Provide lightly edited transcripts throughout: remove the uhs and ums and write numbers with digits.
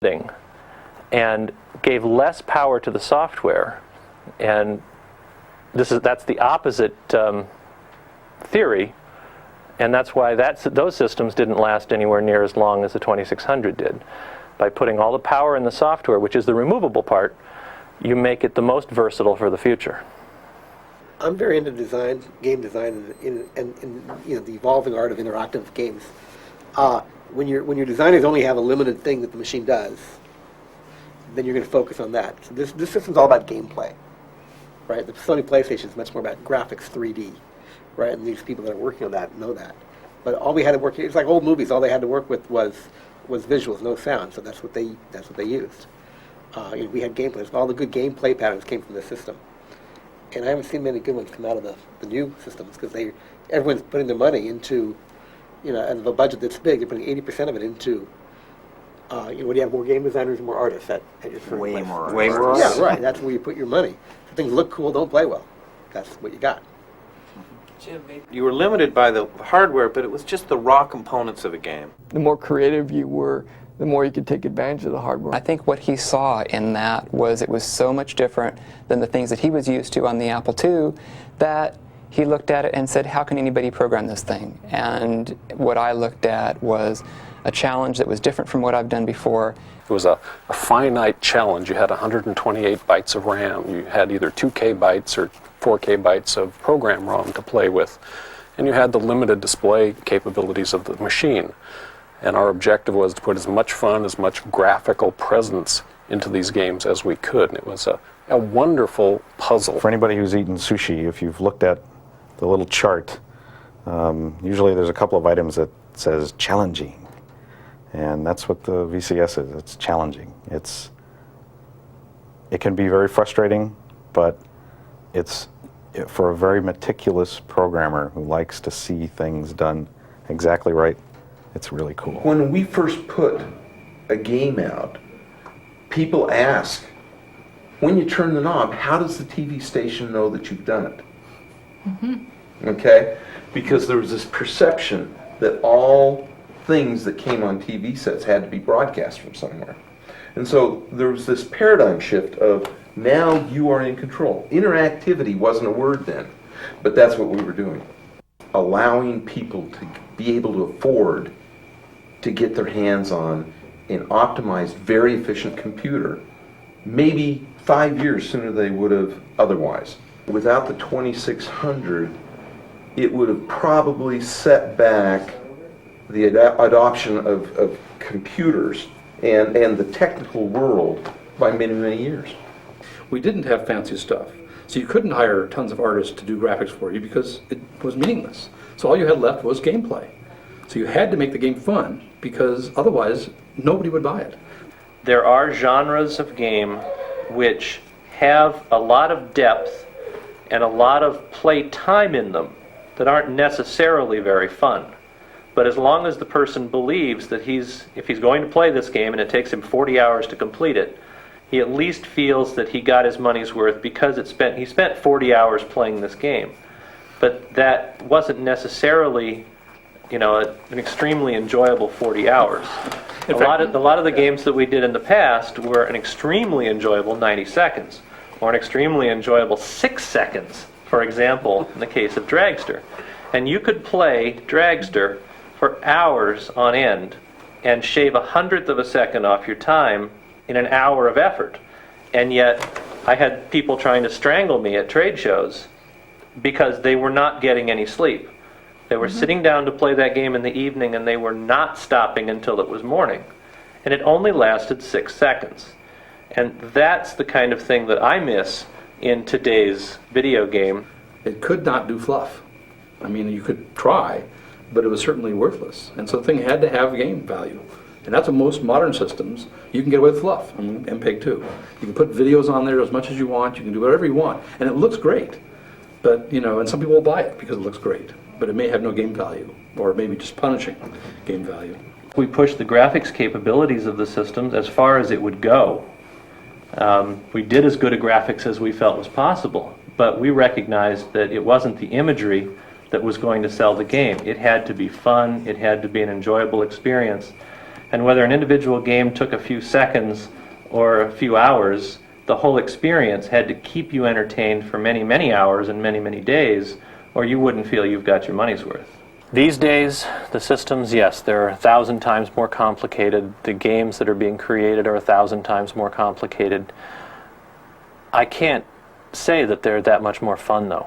and gave less power to the software. And that's the opposite theory, and that's why those systems didn't last anywhere near as long as the 2600 did. By putting all the power in the software, which is the removable part, you make it the most versatile for the future. I'm very into design, game design, and the evolving art of interactive games. When your designers only have a limited thing that the machine does, then you're going to focus on that. So this system's all about gameplay, right? The Sony PlayStation is much more about graphics, 3D, right? And these people that are working on that know that. But all we had to work, it's like old movies. All they had to work with was visuals, no sound. So that's what they used. We had gameplay. All the good gameplay patterns came from this system. And I haven't seen many good ones come out of the new systems because everyone's putting their money into, out of a budget that's big, they're putting 80% of it into, when you have more game designers and more artists at your certain Way place. more. Yeah, right. That's where you put your money. If things look cool, don't play well. That's what you got. Jim, you were limited by the hardware, but it was just the raw components of a game. The more creative you were, the more you could take advantage of the hardware. I think what he saw in that was it was so much different than the things that he was used to on the Apple II that he looked at it and said, how can anybody program this thing? And what I looked at was a challenge that was different from what I've done before. It was a finite challenge. You had 128 bytes of RAM. You had either 2K bytes or 4K bytes of program ROM to play with. And you had the limited display capabilities of the machine. And our objective was to put as much fun, as much graphical presence into these games as we could. And it was a wonderful puzzle. For anybody who's eaten sushi, if you've looked at the little chart, usually there's a couple of items that says challenging. And that's what the VCS is. It's challenging. It can be very frustrating, but for a very meticulous programmer who likes to see things done exactly right, it's really cool. When we first put a game out, people ask, when you turn the knob, how does the TV station know that you've done it? Mm-hmm. Okay? Because there was this perception that all things that came on TV sets had to be broadcast from somewhere. And so there was this paradigm shift of now you are in control. Interactivity wasn't a word then, but that's what we were doing. Allowing people to be able to afford to get their hands on an optimized, very efficient computer, maybe 5 years sooner than they would have otherwise. Without the 2600, it would have probably set back the adoption of computers and the technical world by many, many years. We didn't have fancy stuff, so you couldn't hire tons of artists to do graphics for you because it was meaningless. So all you had left was gameplay. So you had to make the game fun because otherwise nobody would buy it. There are genres of game which have a lot of depth and a lot of play time in them that aren't necessarily very fun. But as long as the person believes that if he's going to play this game and it takes him 40 hours to complete it, he at least feels that he got his money's worth because he spent 40 hours playing this game. But that wasn't necessarily, an extremely enjoyable 40 hours. A lot of the games that we did in the past were an extremely enjoyable 90 seconds, or an extremely enjoyable 6 seconds, for example, in the case of Dragster. And you could play Dragster for hours on end and shave 1/100th of a second off your time in an hour of effort. And yet I had people trying to strangle me at trade shows because they were not getting any sleep. They were sitting down to play that game in the evening and they were not stopping until it was morning. And it only lasted 6 seconds. And that's the kind of thing that I miss in today's video game. It could not do fluff. I mean, you could try, but it was certainly worthless. And so the thing had to have game value. And that's what most modern systems, you can get away with fluff. I mean, MPEG 2. You can put videos on there as much as you want. You can do whatever you want. And it looks great. But, and some people will buy it because it looks great. But it may have no game value, or maybe just punishing game value. We pushed the graphics capabilities of the systems as far as it would go. We did as good a graphics as we felt was possible, but we recognized that it wasn't the imagery that was going to sell the game. It had to be fun, it had to be an enjoyable experience, And whether an individual game took a few seconds or a few hours, the whole experience had to keep you entertained for many, many hours and many, many days, or you wouldn't feel you've got your money's worth. These days, the systems, yes, they're 1,000 times more complicated. The games that are being created are 1,000 times more complicated. I can't say that they're that much more fun, though.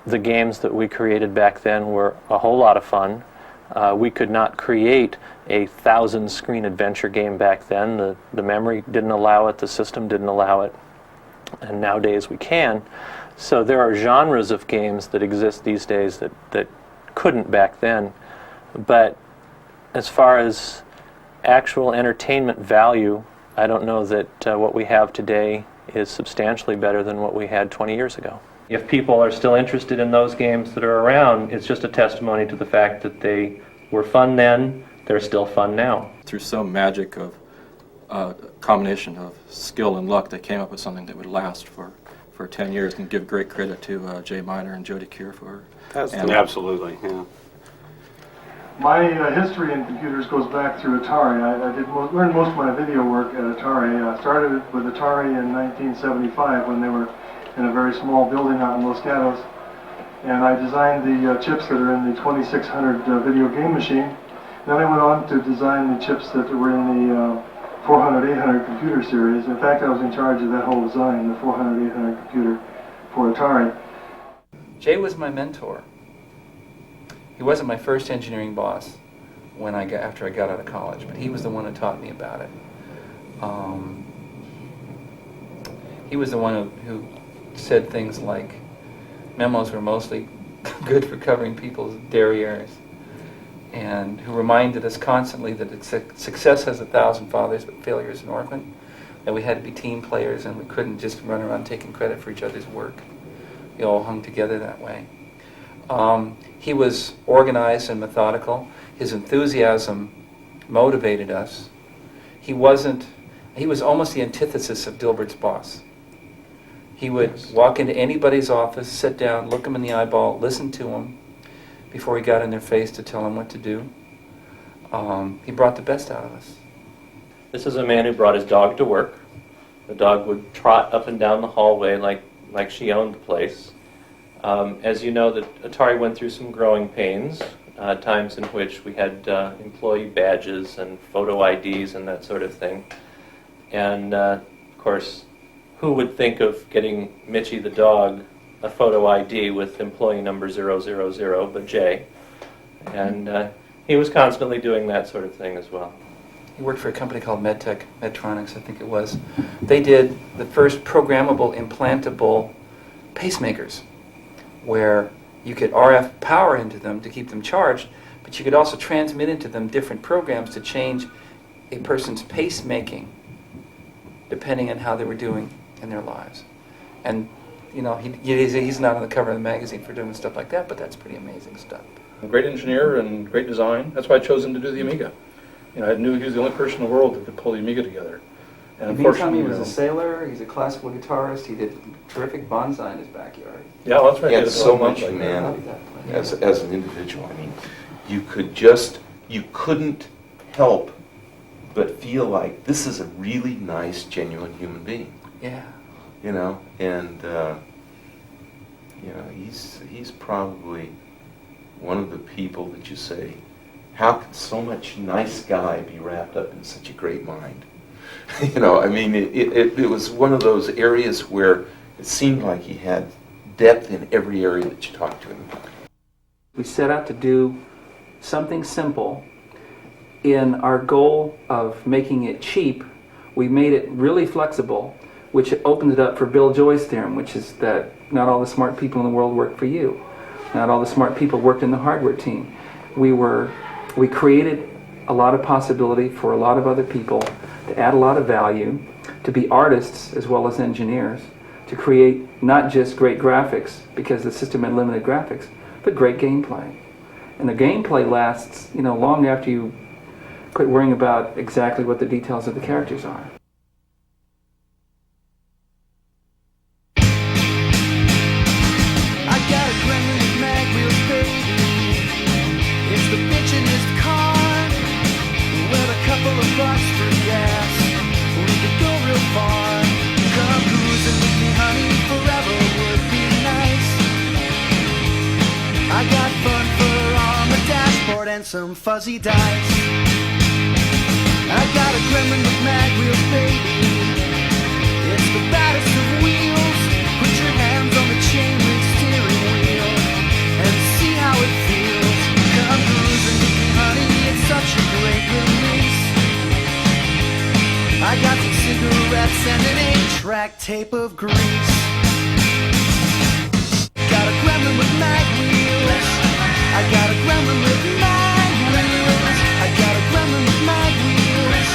The games that we created back then were a whole lot of fun. We could not create a 1,000-screen adventure game back then. The memory didn't allow it, the system didn't allow it, and nowadays we can. So there are genres of games that exist these days that couldn't back then. But as far as actual entertainment value, I don't know that what we have today is substantially better than what we had 20 years ago. If people are still interested in those games that are around, it's just a testimony to the fact that they were fun then, they're still fun now. Through some magic of a combination of skill and luck, they came up with something that would last for 10 years, and give great credit to Jay Miner and Jody Keir for. Absolutely, yeah. My history in computers goes back through Atari. I learned most of my video work at Atari. I started with Atari in 1975 when they were in a very small building out in Los Gatos. And I designed the chips that are in the 2600 video game machine. Then I went on to design the chips that were in the 400, 800 computer series. In fact, I was in charge of that whole design, the 400, 800 computer for Atari. Jay was my mentor. He wasn't my first engineering boss after I got out of college, but he was the one who taught me about it. He was the one who said things like memos were mostly good for covering people's derrieres, and who reminded us constantly that success has 1,000 fathers, but failure is an orphan, that we had to be team players and we couldn't just run around taking credit for each other's work. We all hung together that way. He was organized and methodical. His enthusiasm motivated us. He was almost the antithesis of Dilbert's boss. He would walk into anybody's office, sit down, look them in the eyeball, listen to them before he got in their face to tell them what to do. He brought the best out of us. This is a man who brought his dog to work. The dog would trot up and down the hallway like she owned the place. As you know, Atari went through some growing pains, times in which we had employee badges and photo IDs and that sort of thing. And, of course, who would think of getting Mitchie the dog a photo ID with employee number 000 but Jay? And he was constantly doing that sort of thing as well. He worked for a company called Medtronics, I think it was. They did the first programmable, implantable pacemakers, where you could RF power into them to keep them charged, but you could also transmit into them different programs to change a person's pacemaking, depending on how they were doing in their lives. And you know, he's not on the cover of the magazine for doing stuff like that, but that's pretty amazing stuff. A great engineer and great design. That's why I chose him to do the Amiga. You know, I knew he was the only person in the world that could pull the Amiga together. And unfortunately, he was a sailor, he's a classical guitarist, he did terrific bonsai in his backyard. Yeah, well, that's right. He had so much, man, as an individual. I mean, you couldn't help but feel like this is a really nice, genuine human being. Yeah. You know, and you know, he's probably one of the people that you say, how could so much nice guy be wrapped up in such a great mind? You know, I mean, it was one of those areas where it seemed like he had depth in every area that you talked to him about. We set out to do something simple. In our goal of making it cheap, we made it really flexible, which opened it up for Bill Joy's theorem, which is that not all the smart people in the world work for you. Not all the smart people worked in the hardware team. We created a lot of possibility for a lot of other people to add a lot of value, to be artists as well as engineers, to create not just great graphics, because the system had limited graphics, but great gameplay. And the gameplay lasts, you know, long after you quit worrying about exactly what the details of the characters are. I got a Gremlin with mag wheels, baby. It's the bitchin'est car. some fuzzy dice. I got a Gremlin with mag wheels, baby. It's the baddest of wheels. Put your hands on the chain link steering wheel and see how it feels. Come cruising with me, honey, it's such a great release. I got some cigarettes and an 8-track tape of grease. Got a Gremlin with mag wheels. I got a Gremlin with mag wheels. I got a Gremlin with mag wheels.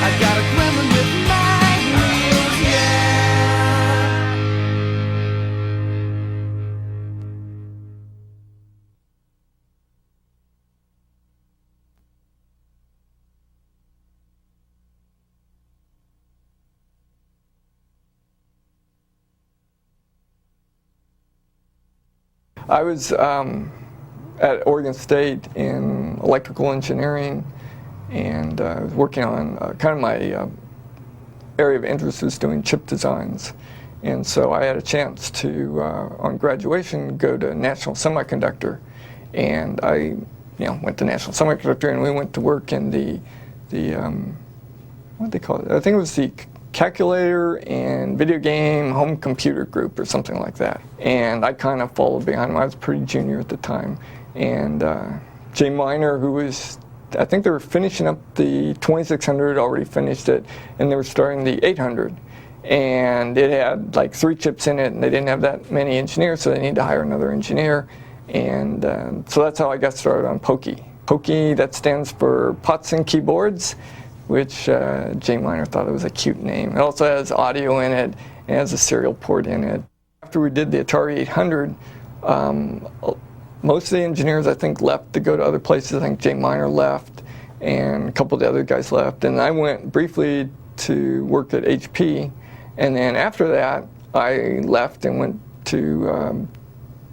I got a Gremlin with mag wheels, yeah. I was at Oregon State in electrical engineering, and I was working on kind of my area of interest was doing chip designs. And so I had a chance to, on graduation, go to National Semiconductor. And I went to National Semiconductor, and we went to work in the what do they call it? I think it was the calculator and video game home computer group or something like that. And I kind of followed behind him. I was pretty junior at the time. And Jay Miner, who was, I think they were finishing up the 2600, already finished it, and they were starting the 800. And it had like 3 chips in it, and they didn't have that many engineers, so they needed to hire another engineer. And so that's how I got started on Pokey. Pokey, that stands for Pots and Keyboards, which Jay Miner thought it was a cute name. It also has audio in it, and has a serial port in it. After we did the Atari 800, most of the engineers, I think, left to go to other places. I think Jay Miner left, and a couple of the other guys left. And I went briefly to work at HP, and then after that, I left and went to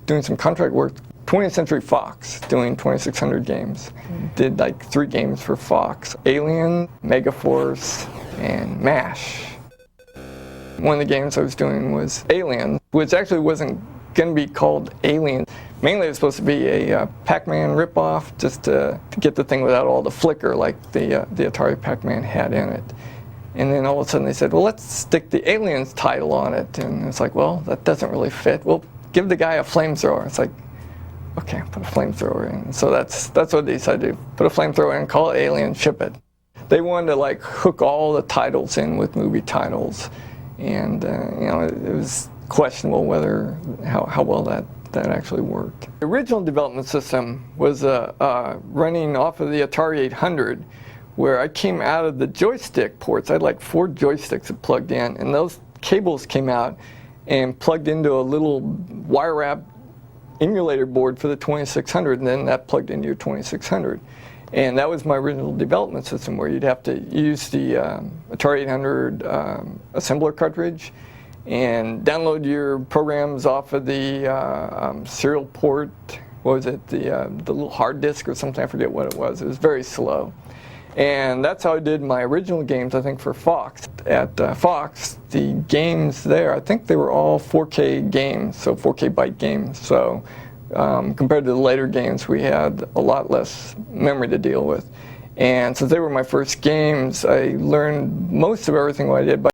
doing some contract work. 20th Century Fox, doing 2600 games. Did like 3 games for Fox: Alien, Megaforce, and MASH. One of the games I was doing was Alien, which actually wasn't going to be called Alien. Mainly it was supposed to be a Pac-Man ripoff, just to get the thing without all the flicker like the Atari Pac-Man had in it. And then all of a sudden they said, well, let's stick the Aliens title on it. And it's like, well, that doesn't really fit. Well, give the guy a flamethrower. It's like, okay, put a flamethrower in. So that's what they decided to do. Put a flamethrower in, call it Alien, ship it. They wanted to like hook all the titles in with movie titles. And it was questionable whether how well that actually worked. The original development system was running off of the Atari 800, where I came out of the joystick ports. I had like 4 joysticks that plugged in, and those cables came out and plugged into a little wire wrap emulator board for the 2600, and then that plugged into your 2600. And that was my original development system, where you'd have to use the Atari 800 assembler cartridge and download your programs off of the serial port. What was it? The little hard disk or something. I forget what it was. It was very slow. And that's how I did my original games, I think, for Fox. At Fox, the games there, I think they were all 4K games, so 4K byte games. So compared to the later games, we had a lot less memory to deal with. And since they were my first games, I learned most of everything what I did by